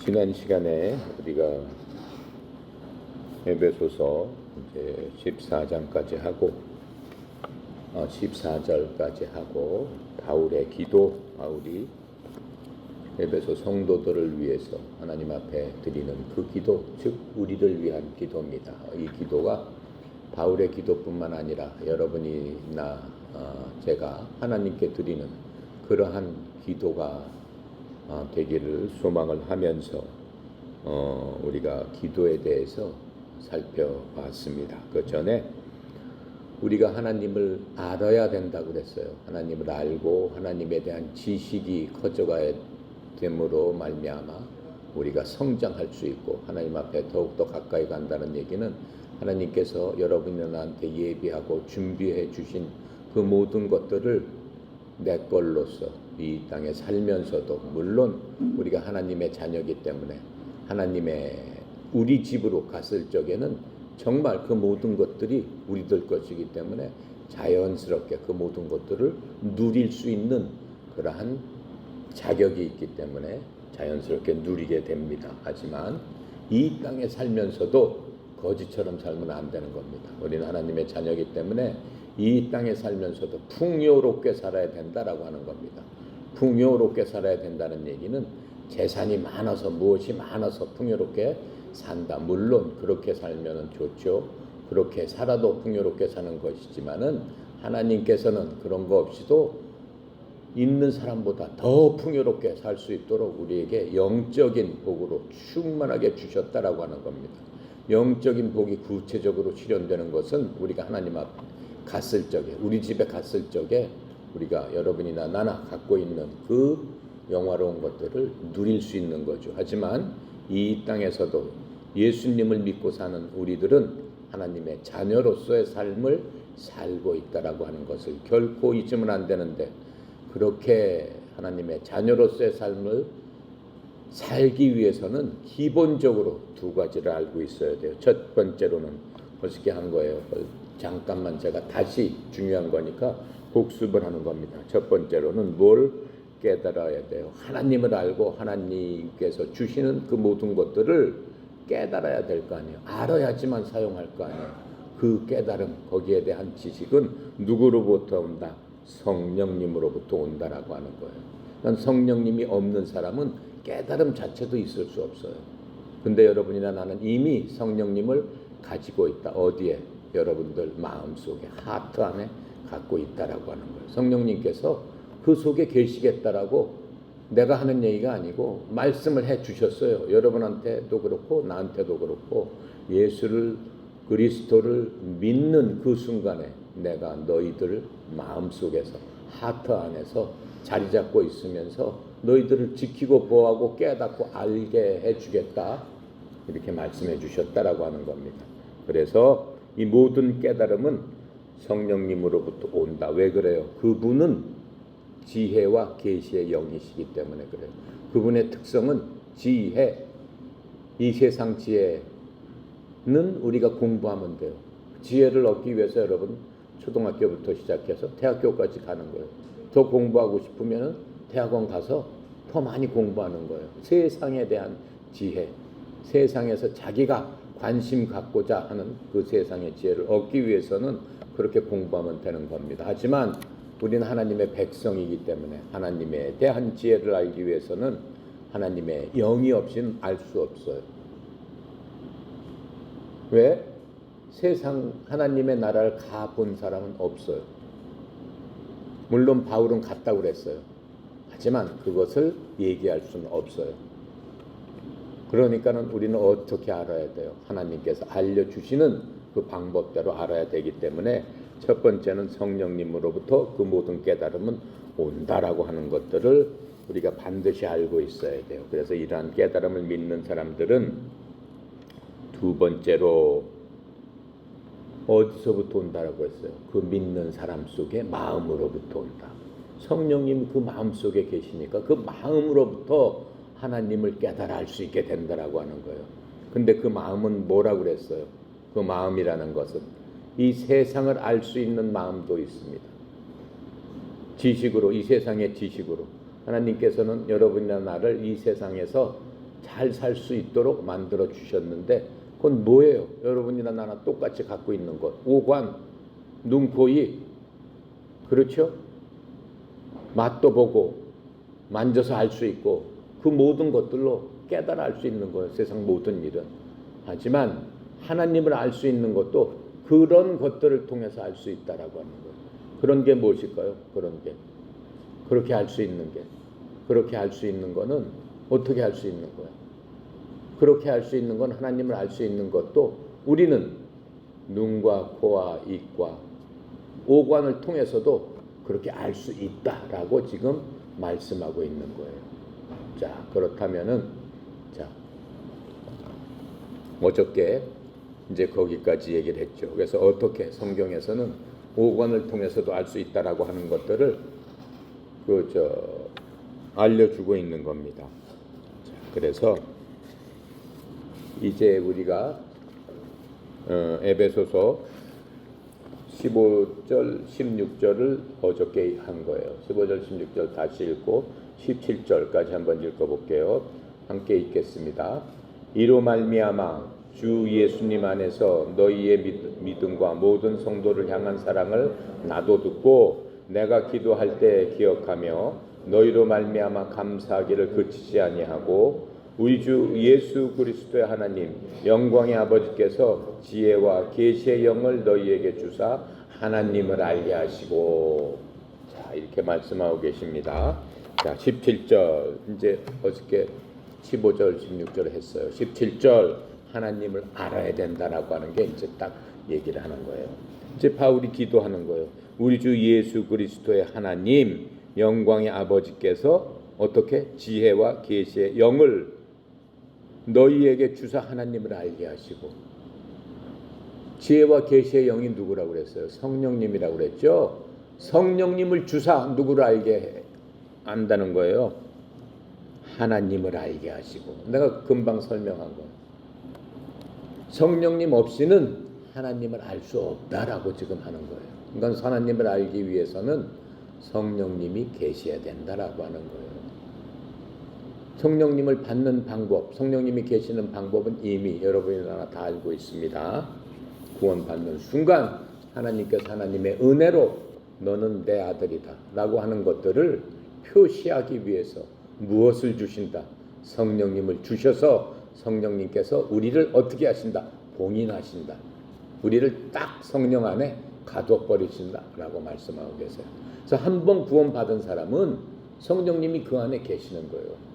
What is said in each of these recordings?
지난 시간에 우리가 에베소서 이제 14장까지 하고 14절까지 하고 바울의 기도, 바울이 에베소 성도들을 위해서 하나님 앞에 드리는 그 기도, 즉 우리를 위한 기도입니다. 이 기도가 바울의 기도뿐만 아니라 여러분이나 제가 하나님께 드리는 그러한 기도가 되기를 소망을 하면서 우리가 기도에 대해서 살펴봤습니다. 그 전에 우리가 하나님을 알아야 된다고 그랬어요. 하나님을 알고 하나님에 대한 지식이 커져가야 됨으로 말미암아 우리가 성장할 수 있고 하나님 앞에 더욱더 가까이 간다는 얘기는 하나님께서 여러분한테 예비하고 준비해 주신 그 모든 것들을 내 걸로서 이 땅에 살면서도 물론 우리가 하나님의 자녀이기 때문에 하나님의 우리 집으로 갔을 적에는 정말 그 모든 것들이 우리들 것이기 때문에 자연스럽게 그 모든 것들을 누릴 수 있는 그러한 자격이 있기 때문에 자연스럽게 누리게 됩니다. 하지만 이 땅에 살면서도 거지처럼 살면 안 되는 겁니다. 우리는 하나님의 자녀이기 때문에 이 땅에 살면서도 풍요롭게 살아야 된다라고 하는 겁니다. 풍요롭게 살아야 된다는 얘기는 재산이 많아서 무엇이 많아서 풍요롭게 산다. 물론 그렇게 살면 좋죠. 그렇게 살아도 풍요롭게 사는 것이지만은 하나님께서는 그런 거 없이도 있는 사람보다 더 풍요롭게 살 수 있도록 우리에게 영적인 복으로 충만하게 주셨다라고 하는 겁니다. 영적인 복이 구체적으로 실현되는 것은 우리가 하나님 앞에 갔을 적에, 우리 집에 갔을 적에 우리가 여러분이나 나나 갖고 있는 그 영화로운 것들을 누릴 수 있는 거죠. 하지만 이 땅에서도 예수님을 믿고 사는 우리들은 하나님의 자녀로서의 삶을 살고 있다라고 하는 것을 결코 잊으면 안 되는데, 그렇게 하나님의 자녀로서의 삶을 살기 위해서는 기본적으로 두 가지를 알고 있어야 돼요. 첫 번째로는 어떻게 한 거예요. 잠깐만 제가 다시 중요한 거니까 복습을 하는 겁니다. 첫 번째로는 뭘 깨달아야 돼요. 하나님을 알고 하나님께서 주시는 그 모든 것들을 깨달아야 될 거 아니에요. 알아야지만 사용할 거 아니에요. 그 깨달음, 거기에 대한 지식은 누구로부터 온다? 성령님으로부터 온다라고 하는 거예요. 성령님이 없는 사람은 깨달음 자체도 있을 수 없어요. 근데 여러분이나 나는 이미 성령님을 가지고 있다. 어디에? 여러분들 마음속에, 하트 안에 갖고 있다라고 하는 거예요. 성령님께서 그 속에 계시겠다라고 내가 하는 얘기가 아니고 말씀을 해 주셨어요. 여러분한테도 그렇고 나한테도 그렇고 예수를 그리스도를 믿는 그 순간에 내가 너희들 마음속에서, 하트 안에서 자리 잡고 있으면서 너희들을 지키고 보호하고 깨닫고 알게 해주겠다, 이렇게 말씀해 주셨다라고 하는 겁니다. 그래서 이 모든 깨달음은 성령님으로부터 온다. 왜 그래요? 그분은 지혜와 계시의 영이시기 때문에 그래요. 그분의 특성은 지혜. 이 세상 지혜는 우리가 공부하면 돼요. 지혜를 얻기 위해서 여러분 초등학교부터 시작해서 대학교까지 가는 거예요. 더 공부하고 싶으면 대학원 가서 더 많이 공부하는 거예요. 세상에 대한 지혜, 세상에서 자기가 관심 갖고자 하는 그 세상의 지혜를 얻기 위해서는 그렇게 공부하면 되는 겁니다. 하지만 우리는 하나님의 백성이기 때문에 하나님에 대한 지혜를 알기 위해서는 하나님의 영이 없이는 알 수 없어요. 왜? 세상 하나님의 나라를 가본 사람은 없어요. 물론 바울은 갔다고 그랬어요. 하지만 그것을 얘기할 수는 없어요. 그러니까는 우리는 어떻게 알아야 돼요? 하나님께서 알려주시는 그 방법대로 알아야 되기 때문에 첫 번째는 성령님으로부터 그 모든 깨달음은 온다라고 하는 것들을 우리가 반드시 알고 있어야 돼요. 그래서 이러한 깨달음을 믿는 사람들은 두 번째로 어디서부터 온다라고 했어요? 그 믿는 사람 속에 마음으로부터 온다. 성령님 그 마음 속에 계시니까 그 마음으로부터 하나님을 깨달아 알 수 있게 된다라고 하는 거예요. 근데 그 마음은 뭐라고 그랬어요? 그 마음이라는 것은 이 세상을 알 수 있는 마음도 있습니다. 지식으로, 이 세상의 지식으로. 하나님께서는 여러분이나 나를 이 세상에서 잘 살 수 있도록 만들어 주셨는데 그건 뭐예요? 여러분이나 나나 똑같이 갖고 있는 것. 오관, 눈, 코, 입. 그렇죠? 맛도 보고 만져서 알 수 있고 그 모든 것들로 깨달아 알 수 있는 거예요. 세상 모든 일은. 하지만 하나님을 알 수 있는 것도 그런 것들을 통해서 알 수 있다라고 하는 거예요. 그런 게 무엇일까요? 그런 게. 그렇게 알 수 있는 게. 그렇게 알 수 있는 거는 어떻게 알 수 있는 거예요? 그렇게 알 수 있는 건 하나님을 알 수 있는 것도 우리는 눈과 코와 입과 오관을 통해서도 그렇게 알 수 있다라고 지금 말씀하고 있는 거예요. 자, 그렇다면은 자, 어저께 이제 거기까지 얘기를 했죠. 그래서 어떻게 성경에서는 오관을 통해서도 알 수 있다라고 하는 것들을 알려주고 있는 겁니다. 자, 그래서 이제 우리가 에베소서 15절, 16절을 어저께 한 거예요. 15절, 16절 다시 읽고 17절까지 한번 읽어볼게요. 함께 읽겠습니다. 이로 말미암아 주 예수님 안에서 너희의 믿음과 모든 성도를 향한 사랑을 나도 듣고 내가 기도할 때 기억하며 너희로 말미암아 감사하기를 그치지 아니하고 우리 주 예수 그리스도의 하나님 영광의 아버지께서 지혜와 계시의 영을 너희에게 주사 하나님을 알게 하시고 자 이렇게 말씀하고 계십니다. 자 17절 이제 어저께 15절 16절 했어요. 17절 하나님을 알아야 된다라고 하는 게 이제 딱 얘기를 하는 거예요. 이제 바울이 기도하는 거예요. 우리 주 예수 그리스도의 하나님 영광의 아버지께서 어떻게 지혜와 계시의 영을 너희에게 주사 하나님을 알게 하시고 지혜와 계시의 영이 누구라고 그랬어요? 성령님이라고 그랬죠. 성령님을 주사 누구를 알게 안다는 거예요? 하나님을 알게 하시고 내가 금방 설명한 거예요. 성령님 없이는 하나님을 알 수 없다라고 지금 하는 거예요. 그러니까 하나님을 알기 위해서는 성령님이 계셔야 된다라고 하는 거예요. 성령님을 받는 방법, 성령님이 계시는 방법은 이미 여러분이나 다 알고 있습니다. 구원받는 순간 하나님께서 하나님의 은혜로 너는 내 아들이다 라고 하는 것들을 표시하기 위해서 무엇을 주신다? 성령님을 주셔서 성령님께서 우리를 어떻게 하신다? 봉인하신다. 우리를 딱 성령 안에 가둬버리신다 라고 말씀하고 계세요. 그래서 한 번 구원받은 사람은 성령님이 그 안에 계시는 거예요.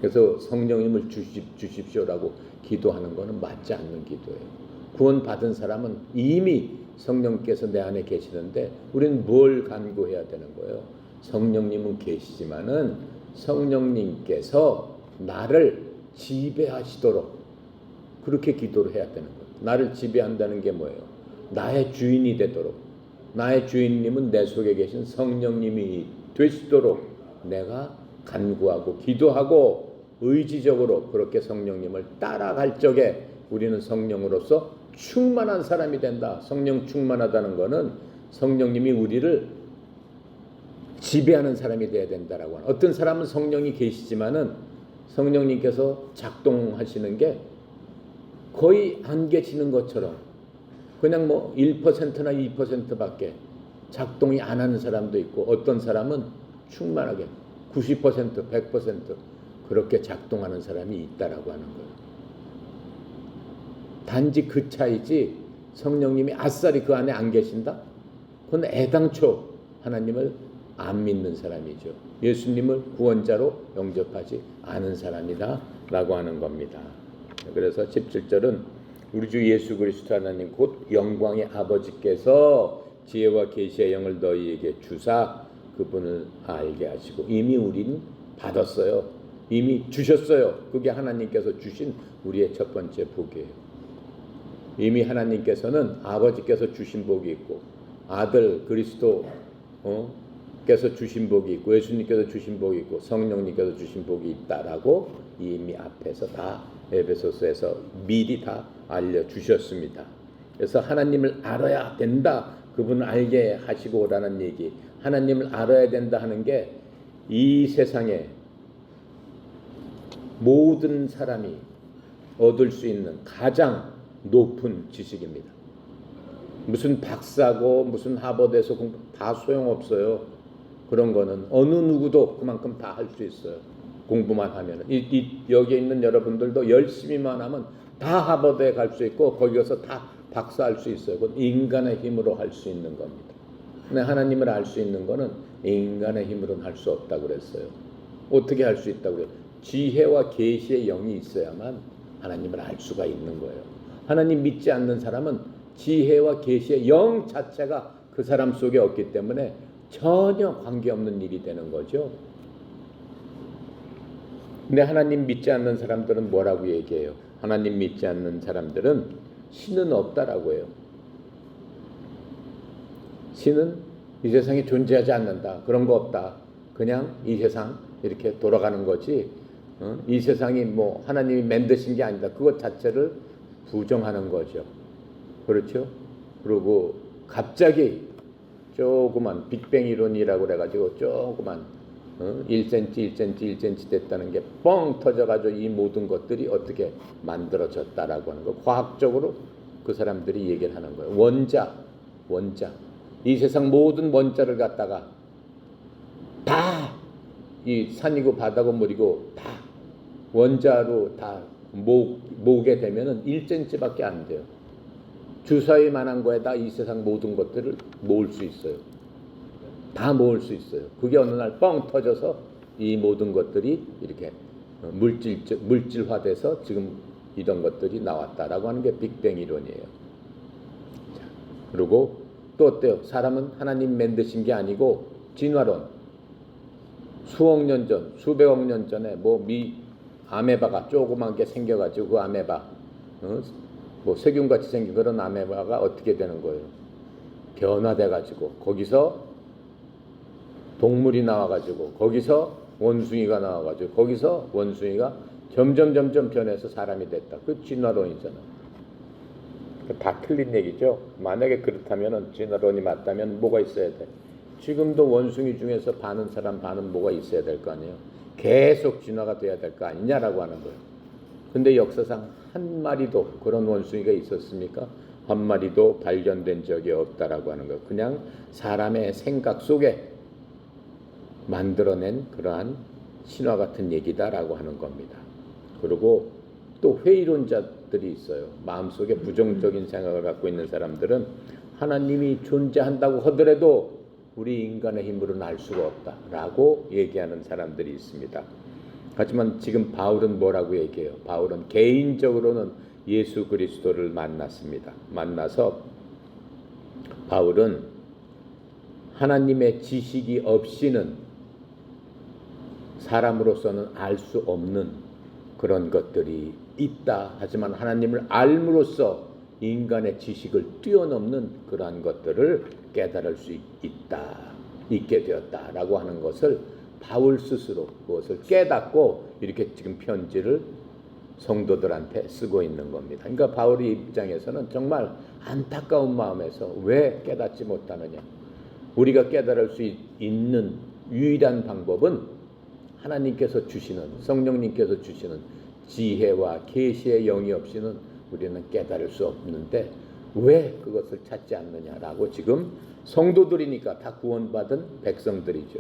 그래서 성령님을 주십시오라고 기도하는 것은 맞지 않는 기도예요. 구원받은 사람은 이미 성령께서 내 안에 계시는데 우리는 뭘 간구해야 되는 거예요? 성령님은 계시지만은 성령님께서 나를 지배하시도록 그렇게 기도를 해야 되는 거예요. 나를 지배한다는 게 뭐예요? 나의 주인이 되도록 나의 주인님은 내 속에 계신 성령님이 되시도록 내가 간구하고 기도하고 의지적으로 그렇게 성령님을 따라갈 적에 우리는 성령으로서 충만한 사람이 된다. 성령 충만하다는 것은 성령님이 우리를 지배하는 사람이 되어야 된다라고 하는. 어떤 사람은 성령이 계시지만은 성령님께서 작동하시는 게 거의 안 계시는 것처럼 그냥 뭐 1%나 2%밖에 작동이 안 하는 사람도 있고 어떤 사람은 충만하게 90%, 100% 그렇게 작동하는 사람이 있다라고 하는 거예요. 단지 그 차이지 성령님이 아싸리 그 안에 안 계신다? 그건 애당초 하나님을 안 믿는 사람이죠. 예수님을 구원자로 영접하지 않은 사람이다 라고 하는 겁니다. 그래서 17절은 우리 주 예수 그리스도 하나님 곧 영광의 아버지께서 지혜와 계시의 영을 너희에게 주사 그분을 알게 하시고 이미 우리는 받았어요. 이미 주셨어요. 그게 하나님께서 주신 우리의 첫 번째 복이에요. 이미 하나님께서는 아버지께서 주신 복이 있고 아들 그리스도 께서 주신 복이 있고 예수님께서 주신 복이 있고 성령님께서 주신 복이 있다라고 이미 앞에서 다 에베소서에서 미리 다 알려주셨습니다. 그래서 하나님을 알아야 된다. 그분을 알게 하시고라는 얘기. 하나님을 알아야 된다 하는 게 이 세상에 모든 사람이 얻을 수 있는 가장 높은 지식입니다. 무슨 박사고 무슨 하버드에서 공부 다 소용없어요. 그런 거는 어느 누구도 그만큼 다 할 수 있어요. 공부만 하면. 여기에 있는 여러분들도 열심히만 하면 다 하버드에 갈 수 있고 거기 가서 다 박사할 수 있어요. 그건 인간의 힘으로 할 수 있는 겁니다. 근데 하나님을 알 수 있는 거는 인간의 힘으로는 할 수 없다고 그랬어요. 어떻게 할 수 있다고 그래요? 지혜와 계시의 영이 있어야만 하나님을 알 수가 있는 거예요. 하나님 믿지 않는 사람은 지혜와 계시의 영 자체가 그 사람 속에 없기 때문에 전혀 관계없는 일이 되는 거죠. 근데 하나님 믿지 않는 사람들은 뭐라고 얘기해요? 하나님 믿지 않는 사람들은 신은 없다라고 해요. 신은 이 세상에 존재하지 않는다. 그런 거 없다. 그냥 이 세상 이렇게 돌아가는 거지. 이 세상이 뭐 하나님이 만드신 게 아니다. 그것 자체를 부정하는 거죠. 그렇죠? 그리고 갑자기 조그만 빅뱅 이론이라고 그래가지고 조그만 1cm, 1cm, 1cm 됐다는 게 뻥 터져가지고 이 모든 것들이 어떻게 만들어졌다라고 하는 거. 과학적으로 그 사람들이 얘기를 하는 거예요. 원자. 이 세상 모든 원자를 갖다가 다 이 산이고 바다고 물이고 다 원자로 다 모으게 되면은 1cm밖에 안 돼요. 주사위 만한 거에다 이 세상 모든 것들을 모을 수 있어요. 다 모을 수 있어요. 그게 어느 날 뻥 터져서 이 모든 것들이 이렇게 물질화돼서 지금 이런 것들이 나왔다라고 하는 게 빅뱅 이론이에요. 자, 그리고 또 어때요? 사람은 하나님 만드신 게 아니고 진화론. 수억 년 전, 수백억 년 전에 아메바가 조그만 게 생겨가지고 그 아메바, 뭐 세균같이 생긴 그런 아메바가 어떻게 되는 거예요? 변화돼가지고 거기서 동물이 나와가지고 거기서 원숭이가 나와가지고 거기서 원숭이가 점점 변해서 사람이 됐다. 그 진화론이잖아. 다 틀린 얘기죠. 만약에 그렇다면 진화론이 맞다면 뭐가 있어야 돼? 지금도 원숭이 중에서 반은 사람 반은 뭐가 있어야 될 거 아니에요. 계속 진화가 돼야 될 거 아니냐라고 하는 거예요. 근데 역사상 한 마리도 그런 원숭이가 있었습니까? 한 마리도 발견된 적이 없다라고 하는 거예요. 그냥 사람의 생각 속에 만들어낸 그러한 신화 같은 얘기다라고 하는 겁니다. 그리고 또 회의론자들이 있어요. 마음속에 부정적인 생각을 갖고 있는 사람들은 하나님이 존재한다고 하더라도 우리 인간의 힘으로는 알 수가 없다라고 얘기하는 사람들이 있습니다. 하지만 지금 바울은 뭐라고 얘기해요? 바울은 개인적으로는 예수 그리스도를 만났습니다. 만나서 바울은 하나님의 지식이 없이는 사람으로서는 알 수 없는 그런 것들이 있다. 하지만 하나님을 알므로써 인간의 지식을 뛰어넘는 그러한 것들을 깨달을 수 있게 되었다라고 하는 것을 바울 스스로 그것을 깨닫고 이렇게 지금 편지를 성도들한테 쓰고 있는 겁니다. 그러니까 바울의 입장에서는 정말 안타까운 마음에서 왜 깨닫지 못하느냐. 우리가 깨달을 수 있는 유일한 방법은 하나님께서 주시는 성령님께서 주시는 지혜와 계시의 영이 없이는 우리는 깨달을 수 없는데 왜 그것을 찾지 않느냐라고 지금 성도들이니까 다 구원받은 백성들이죠.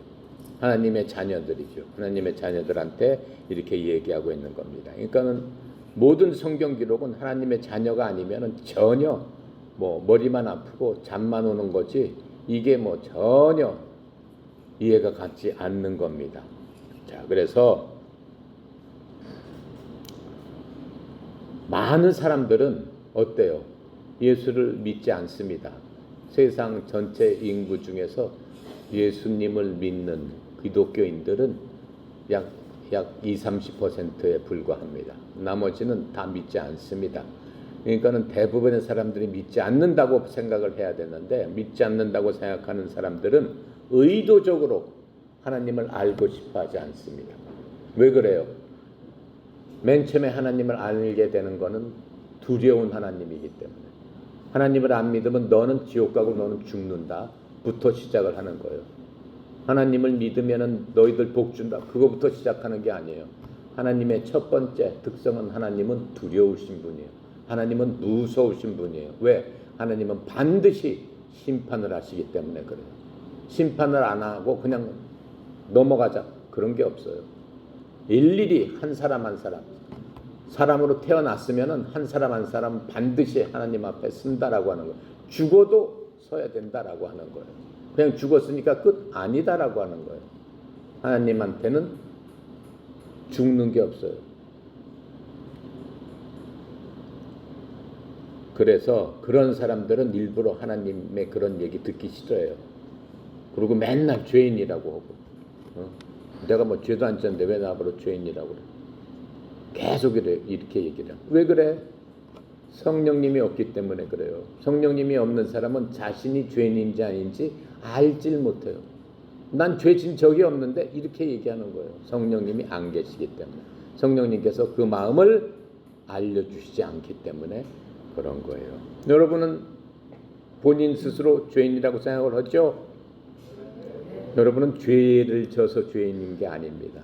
하나님의 자녀들이죠. 하나님의 자녀들한테 이렇게 얘기하고 있는 겁니다. 그러니까는 모든 성경 기록은 하나님의 자녀가 아니면은 전혀 뭐 머리만 아프고 잠만 오는 거지 이게 뭐 전혀 이해가 가지 않는 겁니다. 자, 그래서 많은 사람들은 어때요? 예수를 믿지 않습니다. 세상 전체 인구 중에서 예수님을 믿는 기독교인들은 약 20-30%에 불과합니다. 나머지는 다 믿지 않습니다. 그러니까는 대부분의 사람들이 믿지 않는다고 생각을 해야 되는데 믿지 않는다고 생각하는 사람들은 의도적으로 하나님을 알고 싶어 하지 않습니다. 왜 그래요? 맨 처음에 하나님을 알게 되는 것은 두려운 하나님이기 때문에 하나님을 안 믿으면 너는 지옥 가고 너는 죽는다 부터 시작을 하는 거예요. 하나님을 믿으면 너희들 복 준다 그거부터 시작하는 게 아니에요. 하나님의 첫 번째 특성은 하나님은 두려우신 분이에요. 하나님은 무서우신 분이에요. 왜? 하나님은 반드시 심판을 하시기 때문에 그래요. 심판을 안 하고 그냥 넘어가자 그런 게 없어요. 일일이 한 사람 한 사람 사람으로 태어났으면은 한 사람 한 사람 반드시 하나님 앞에 쓴다라고 하는 거예요. 죽어도 서야 된다라고 하는 거예요. 그냥 죽었으니까 끝 아니다라고 하는 거예요. 하나님한테는 죽는 게 없어요. 그래서 그런 사람들은 일부러 하나님의 그런 얘기 듣기 싫어해요. 그리고 맨날 죄인이라고 하고, 내가 뭐 죄도 안 졌는데 왜 나보고 죄인이라고 그래? 계속 이렇게 얘기를 해요. 왜 그래? 성령님이 없기 때문에 그래요. 성령님이 없는 사람은 자신이 죄인인지 아닌지 알질 못해요. 난 죄 진 적이 없는데 이렇게 얘기하는 거예요. 성령님이 안 계시기 때문에. 성령님께서 그 마음을 알려주시지 않기 때문에 그런 거예요. 여러분은 본인 스스로 죄인이라고 생각을 하죠? 여러분은 죄를 져서 죄인인 게 아닙니다.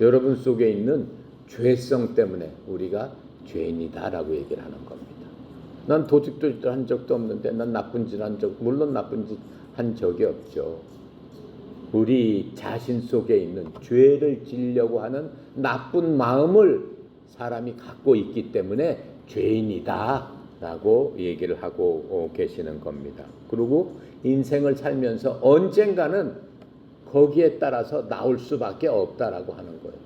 여러분 속에 있는 죄성 때문에 우리가 죄인이다라고 얘기를 하는 겁니다. 난 도둑도 한 적도 없는데 난 나쁜 짓 한 적, 물론 나쁜 짓 한 적이 없죠. 우리 자신 속에 있는 죄를 지려고 하는 나쁜 마음을 사람이 갖고 있기 때문에 죄인이다라고 얘기를 하고 계시는 겁니다. 그리고 인생을 살면서 언젠가는 거기에 따라서 나올 수밖에 없다라고 하는 거예요.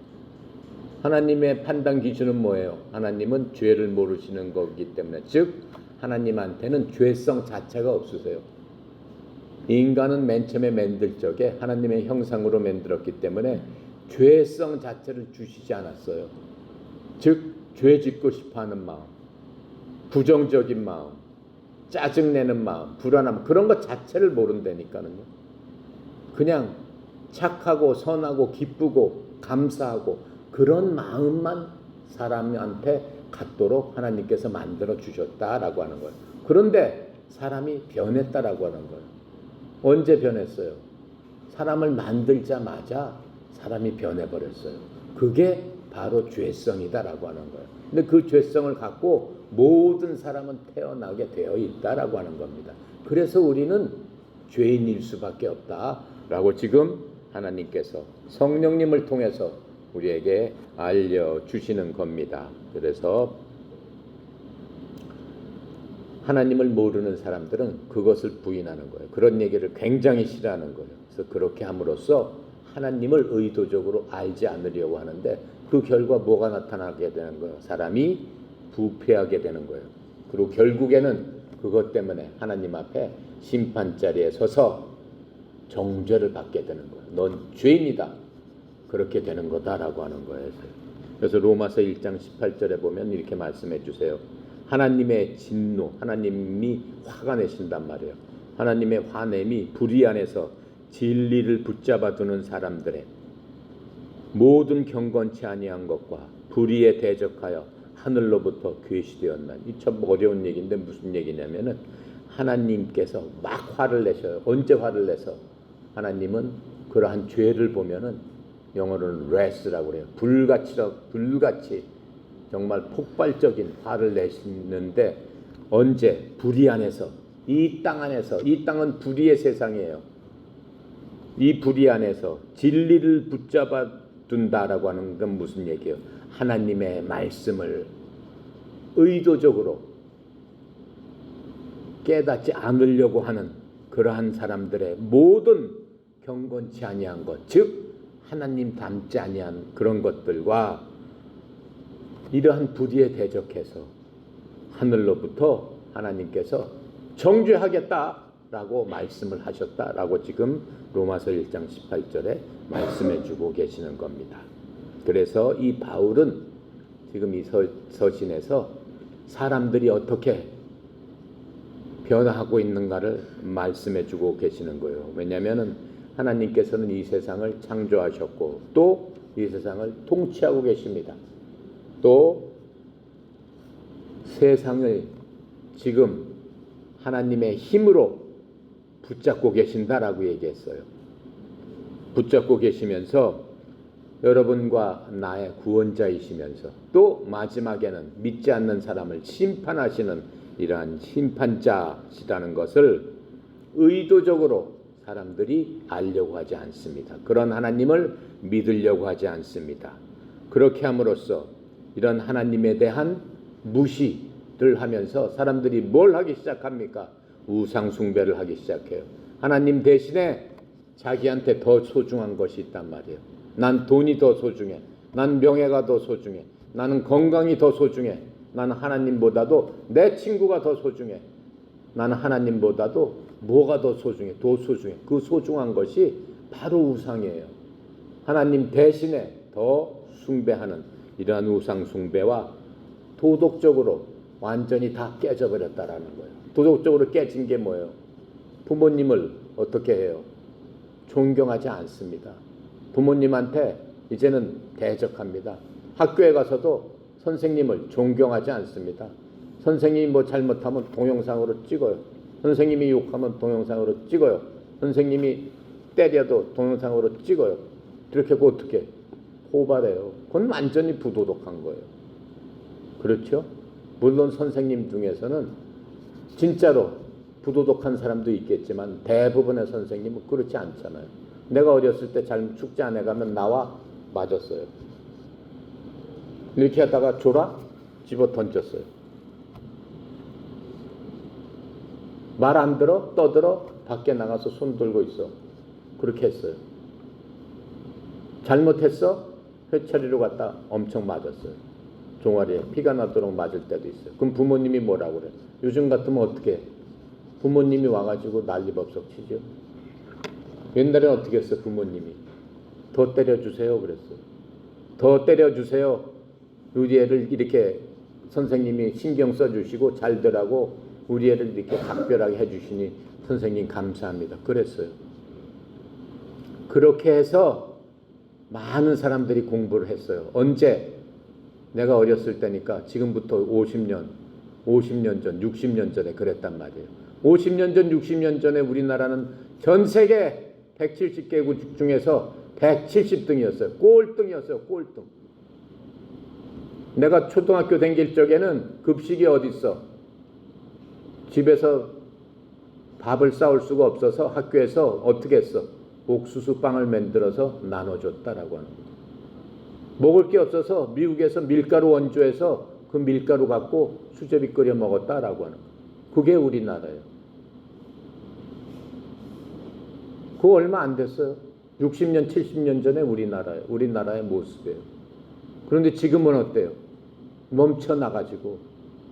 하나님의 판단 기준은 뭐예요? 하나님은 죄를 모르시는 거기 때문에, 즉 하나님한테는 죄성 자체가 없으세요. 인간은 맨 처음에 만들 적에 하나님의 형상으로 만들었기 때문에 죄성 자체를 주시지 않았어요. 즉 죄 짓고 싶어하는 마음, 부정적인 마음, 짜증내는 마음, 불안함, 그런 것 자체를 모른다니까요. 그냥 착하고 선하고 기쁘고 감사하고 그런 마음만 사람한테 갖도록 하나님께서 만들어 주셨다라고 하는 거예요. 그런데 사람이 변했다라고 하는 거예요. 언제 변했어요? 사람을 만들자마자 사람이 변해버렸어요. 그게 바로 죄성이다라고 하는 거예요. 근데 그 죄성을 갖고 모든 사람은 태어나게 되어 있다라고 하는 겁니다. 그래서 우리는 죄인일 수밖에 없다라고 지금 하나님께서 성령님을 통해서 우리에게 알려주시는 겁니다. 그래서 하나님을 모르는 사람들은 그것을 부인하는 거예요. 그런 얘기를 굉장히 싫어하는 거예요. 그래서 그렇게 함으로써 하나님을 의도적으로 알지 않으려고 하는데 그 결과 뭐가 나타나게 되는 거예요? 사람이 부패하게 되는 거예요. 그리고 결국에는 그것 때문에 하나님 앞에 심판자리에 서서 정죄를 받게 되는 거예요. 넌 죄인이다. 그렇게 되는 거다라고 하는 거예요. 그래서 로마서 1장 18절에 보면 이렇게 말씀해 주세요. 하나님의 진노, 하나님이 화가 내신단 말이에요. 하나님의 화냄이 불의 안에서 진리를 붙잡아 두는 사람들의 모든 경건치 아니한 것과 불의에 대적하여 하늘로부터 계시되었나니. 이 참 어려운 얘기인데 무슨 얘기냐면은 하나님께서 막 화를 내셔요. 언제 화를 내서? 하나님은 그러한 죄를 보면은 영어로는 wrath라고 그래요. 불같이 정말 폭발적인 화를 내시는데 언제? 불의 안에서, 이 땅 안에서. 이 땅은 불의의 세상이에요. 이 불의 안에서 진리를 붙잡아 둔다라고 하는 건 무슨 얘기예요? 하나님의 말씀을 의도적으로 깨닫지 않으려고 하는 그러한 사람들의 모든 경건치 아니한 것, 즉 하나님 닮지 아니한 그런 것들과 이러한 불의에 대적해서 하늘로부터 하나님께서 정죄하겠다라고 말씀을 하셨다라고 지금 로마서 1장 18절에 말씀해 주고 계시는 겁니다. 그래서 이 바울은 지금 이 서신에서 사람들이 어떻게 변화하고 있는가를 말씀해 주고 계시는 거예요. 왜냐하면 하나님께서는 이 세상을 창조하셨고 또 이 세상을 통치하고 계십니다. 또 세상을 지금 하나님의 힘으로 붙잡고 계신다라고 얘기했어요. 붙잡고 계시면서 여러분과 나의 구원자이시면서 또 마지막에는 믿지 않는 사람을 심판하시는 이러한 심판자시라는 것을 의도적으로 사람들이 알려고 하지 않습니다. 그런 하나님을 믿으려고 하지 않습니다. 그렇게 함으로써 이런 하나님에 대한 무시를 하면서 사람들이 뭘 하기 시작합니까? 우상 숭배를 하기 시작해요. 하나님 대신에 자기한테 더 소중한 것이 있단 말이에요. 난 돈이 더 소중해. 난 명예가 더 소중해. 나는 건강이 더 소중해. 나는 하나님보다도 내 친구가 더 소중해. 나는 하나님보다도 뭐가 더 소중해? 더 소중해. 그 소중한 것이 바로 우상이에요. 하나님 대신에 더 숭배하는 이러한 우상 숭배와 도덕적으로 완전히 다 깨져버렸다라는 거예요. 도덕적으로 깨진 게 뭐예요? 부모님을 어떻게 해요? 존경하지 않습니다. 부모님한테 이제는 대적합니다. 학교에 가서도 선생님을 존경하지 않습니다. 선생님이 뭐 잘못하면 동영상으로 찍어요. 선생님이 욕하면 동영상으로 찍어요. 선생님이 때려도 동영상으로 찍어요. 이렇게 하고 어떻게 고발해요. 그건 완전히 부도덕한 거예요. 그렇죠? 물론 선생님 중에서는 진짜로 부도덕한 사람도 있겠지만 대부분의 선생님은 그렇지 않잖아요. 내가 어렸을 때 잘 숙제 안 해가면 나와 맞았어요. 이렇게 하다가 줘라? 집어 던졌어요. 말 안 들어? 떠들어? 밖에 나가서 손 들고 있어. 그렇게 했어요. 잘못했어? 회차리로 갔다 엄청 맞았어요. 종아리에 피가 나도록 맞을 때도 있어요. 그럼 부모님이 뭐라고 그래? 요즘 같으면 어떻게 해? 부모님이 와가지고 난리법석 치죠. 옛날에 어떻게 했어? 부모님이 더 때려주세요 그랬어요. 더 때려주세요. 우리 애를 이렇게 선생님이 신경 써주시고 잘 되라고 우리 애를 이렇게 각별하게 해주시니 선생님 감사합니다. 그랬어요. 그렇게 해서 많은 사람들이 공부를 했어요. 언제? 내가 어렸을 때니까 지금부터 50년 전, 60년 전에 그랬단 말이에요. 50년 전, 60년 전에 우리나라는 전 세계 170개국 중에서 170등이었어요. 꼴등이었어요. 꼴등. 내가 초등학교 다닐 적에는 급식이 어디 있어? 집에서 밥을 싸올 수가 없어서 학교에서 어떻게 했어? 옥수수 빵을 만들어서 나눠줬다라고 하는 거예요. 먹을 게 없어서 미국에서 밀가루 원조해서 그 밀가루 갖고 수제비 끓여 먹었다라고 하는 거예요. 그게 우리나라예요. 그거 얼마 안 됐어요. 60년, 70년 전에 우리나라의 모습이에요. 그런데 지금은 어때요? 멈춰나가지고,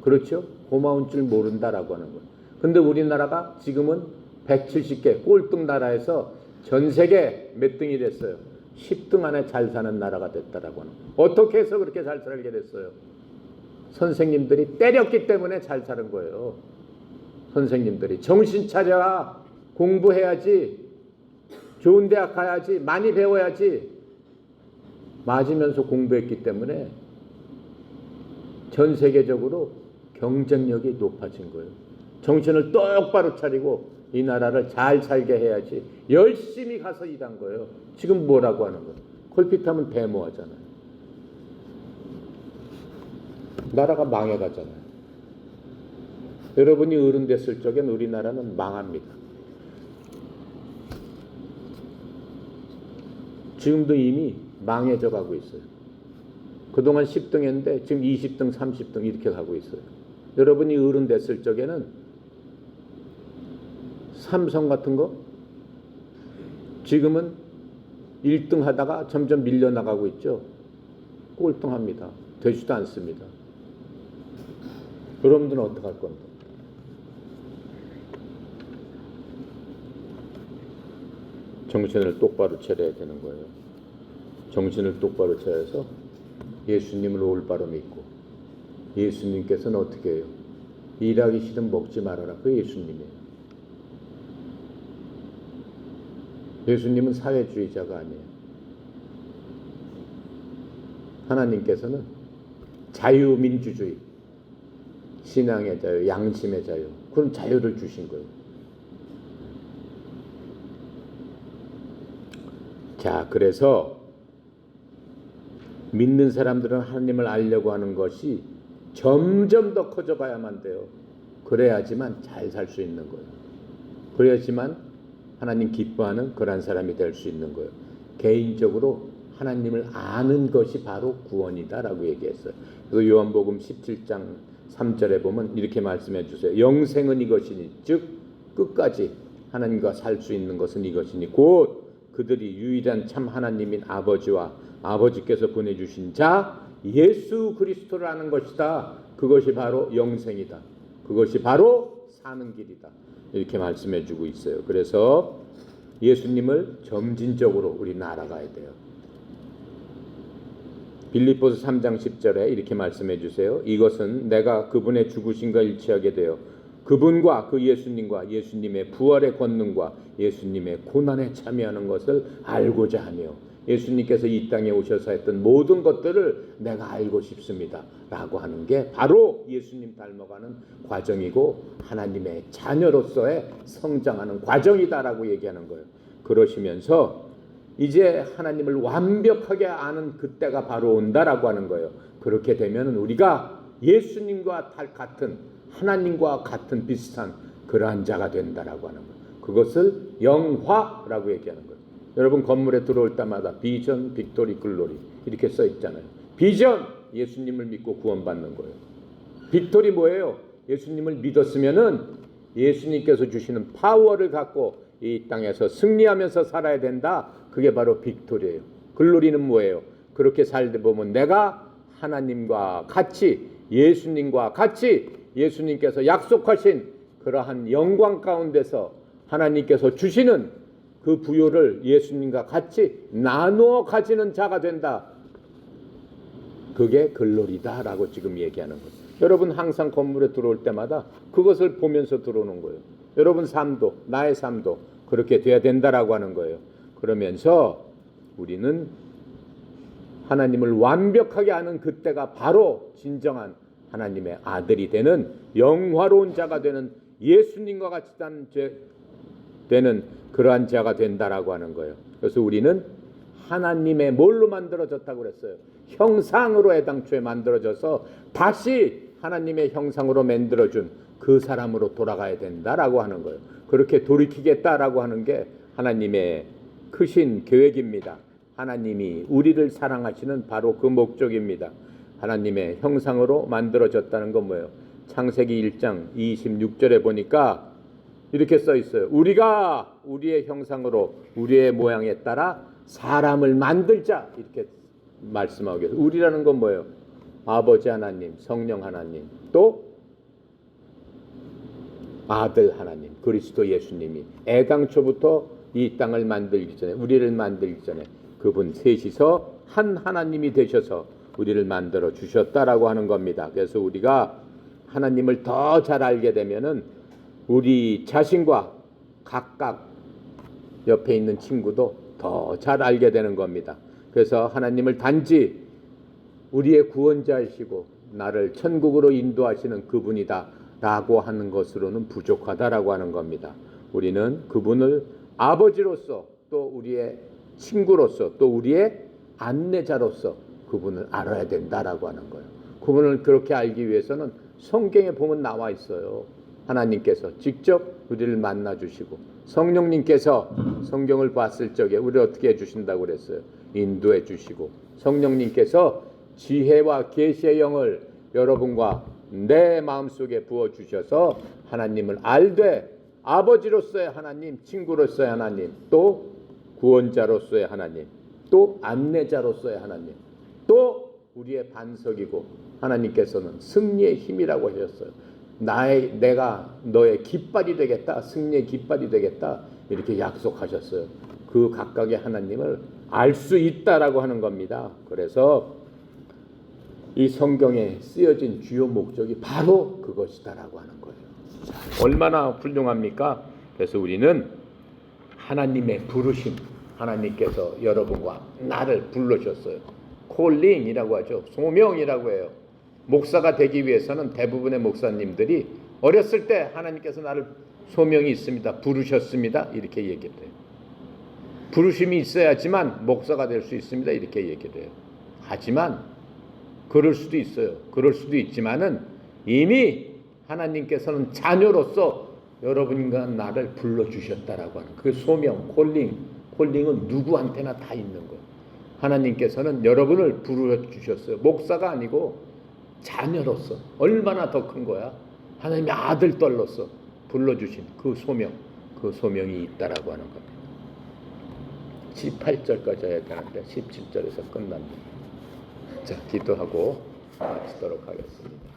그렇죠? 고마운 줄 모른다라고 하는 거예요. 근데 우리나라가 지금은 170개 꼴등 나라에서 전 세계 몇 등이 됐어요? 10등 안에 잘 사는 나라가 됐다라고 하는 거예요. 어떻게 해서 그렇게 잘 살게 됐어요? 선생님들이 때렸기 때문에 잘 사는 거예요. 선생님들이 정신 차려라, 공부해야지, 좋은 대학 가야지, 많이 배워야지 맞으면서 공부했기 때문에 전 세계적으로 경쟁력이 높아진 거예요. 정신을 똑바로 차리고 이 나라를 잘 살게 해야지 열심히 가서 일한 거예요. 지금 뭐라고 하는 거예요? 콜핏하면 데모하잖아요. 나라가 망해가잖아요. 여러분이 어른 됐을 적엔 우리나라는 망합니다. 지금도 이미 망해져 가고 있어요. 그동안 10등 했는데 지금 20등, 30등 이렇게 가고 있어요. 여러분이 어른 됐을 적에는 삼성 같은 거 지금은 1등 하다가 점점 밀려나가고 있죠. 꼴등합니다. 되지도 않습니다. 여러분들은 어떻게 할 건데? 정신을 똑바로 차려야 되는 거예요. 정신을 똑바로 차려서 예수님을 올바로 믿고, 예수님께서는 어떻게 해요? 일하기 싫으면 먹지 말아라. 그 예수님이에요. 예수님은 사회주의자가 아니에요. 하나님께서는 자유민주주의, 신앙의 자유, 양심의 자유, 그런 자유를 주신 거예요. 자, 그래서 믿는 사람들은 하나님을 알려고 하는 것이 점점 더 커져가야만 돼요. 그래야지만 잘 살 수 있는 거예요. 그래야지만 하나님 기뻐하는 그런 사람이 될 수 있는 거예요. 개인적으로 하나님을 아는 것이 바로 구원이다라고 얘기했어요. 그래서 요한복음 17장 3절에 보면 이렇게 말씀해 주세요. 영생은 이것이니 즉 끝까지 하나님과 살 수 있는 것은 이것이니 곧 그들이 유일한 참 하나님인 아버지와 아버지께서 보내주신 자 예수 그리스도를 아는 것이다. 그것이 바로 영생이다. 그것이 바로 사는 길이다. 이렇게 말씀해 주고 있어요. 그래서 예수님을 점진적으로 우리는 알아가야 돼요. 빌립보서 3장 10절에 이렇게 말씀해 주세요. 이것은 내가 그분의 죽으심과 일치하게 되어 그분과 그 예수님과 예수님의 부활의 권능과 예수님의 고난에 참여하는 것을 알고자 하며 예수님께서 이 땅에 오셔서 했던 모든 것들을 내가 알고 싶습니다 라고 하는 게 바로 예수님 닮아가는 과정이고 하나님의 자녀로서의 성장하는 과정이다라고 얘기하는 거예요. 그러시면서 이제 하나님을 완벽하게 아는 그때가 바로 온다라고 하는 거예요. 그렇게 되면 우리가 예수님과 같은 하나님과 같은 비슷한 그러한 자가 된다라고 하는 거예요. 그것을 영화라고 얘기하는 거예요. 여러분 건물에 들어올 때마다 비전, 빅토리, 글로리 이렇게 써 있잖아요. 비전 예수님을 믿고 구원받는 거예요. 빅토리 뭐예요? 예수님을 믿었으면은 예수님께서 주시는 파워를 갖고 이 땅에서 승리하면서 살아야 된다. 그게 바로 빅토리예요. 글로리는 뭐예요? 그렇게 살다 보면 내가 하나님과 같이 예수님과 같이 예수님께서 약속하신 그러한 영광 가운데서 하나님께서 주시는 그 부요를 예수님과 같이 나누어 가지는 자가 된다. 그게 글로리다라고 지금 얘기하는 거예요. 여러분 항상 건물에 들어올 때마다 그것을 보면서 들어오는 거예요. 여러분 삶도 나의 삶도 그렇게 돼야 된다라고 하는 거예요. 그러면서 우리는 하나님을 완벽하게 아는 그때가 바로 진정한 하나님의 아들이 되는 영화로운 자가 되는 예수님과 같이 되는 그러한 자가 된다라고 하는 거예요. 그래서 우리는 하나님의 뭘로 만들어졌다고 그랬어요? 형상으로 애당초에 만들어져서 다시 하나님의 형상으로 만들어준 그 사람으로 돌아가야 된다라고 하는 거예요. 그렇게 돌이키겠다라고 하는 게 하나님의 크신 계획입니다. 하나님이 우리를 사랑하시는 바로 그 목적입니다. 하나님의 형상으로 만들어졌다는 건 뭐예요? 창세기 1장 26절에 보니까 이렇게 써 있어요. 우리가 우리의 형상으로 우리의 모양에 따라 사람을 만들자 이렇게 말씀하고 계세요. 우리라는 건 뭐예요? 아버지 하나님, 성령 하나님, 또 아들 하나님, 그리스도 예수님이 애당초부터 이 땅을 만들기 전에 우리를 만들기 전에 그분 셋이서 한 하나님이 되셔서 우리를 만들어 주셨다라고 하는 겁니다. 그래서 우리가 하나님을 더 잘 알게 되면은 우리 자신과 각각 옆에 있는 친구도 더 잘 알게 되는 겁니다. 그래서 하나님을 단지 우리의 구원자이시고 나를 천국으로 인도하시는 그분이다 라고 하는 것으로는 부족하다라고 하는 겁니다. 우리는 그분을 아버지로서 또 우리의 친구로서 또 우리의 안내자로서 그분을 알아야 된다라고 하는 거예요. 그분을 그렇게 알기 위해서는 성경에 보면 나와 있어요. 하나님께서 직접 우리를 만나 주시고 성령님께서 성경을 봤을 적에 우리를 어떻게 해주신다고 그랬어요? 인도해 주시고 성령님께서 지혜와 계시의 영을 여러분과 내 마음속에 부어주셔서 하나님을 알되 아버지로서의 하나님, 친구로서의 하나님, 또 구원자로서의 하나님, 또 안내자로서의 하나님, 또 우리의 반석이고 하나님께서는 승리의 힘이라고 하셨어요. 내가 너의 깃발이 되겠다, 승리의 깃발이 되겠다 이렇게 약속하셨어요. 그 각각의 하나님을 알 수 있다라고 하는 겁니다. 그래서 이 성경에 쓰여진 주요 목적이 바로 그것이다라고 하는 거예요. 얼마나 훌륭합니까? 그래서 우리는 하나님의 부르심, 하나님께서 여러분과 나를 불러주셨어요. 콜링이라고 하죠. 소명이라고 해요. 목사가 되기 위해서는 대부분의 목사님들이 어렸을 때 하나님께서 나를 소명이 있습니다. 부르셨습니다. 이렇게 얘기를 해요. 부르심이 있어야지만 목사가 될 수 있습니다. 이렇게 얘기를 해요. 하지만 그럴 수도 있어요. 그럴 수도 있지만은 이미 하나님께서는 자녀로서 여러분과 나를 불러주셨다라고 하는 그 소명, 콜링은 누구한테나 다 있는 거예요. 하나님께서는 여러분을 부르주셨어요. 목사가 아니고 자녀로서. 얼마나 더 큰 거야. 하나님의 아들딸로서 불러주신 그 소명, 그 소명이 있다라고 하는 겁니다. 18절까지 해야 되는데 17절에서 끝납니다. 자, 기도하고 마치도록 하겠습니다.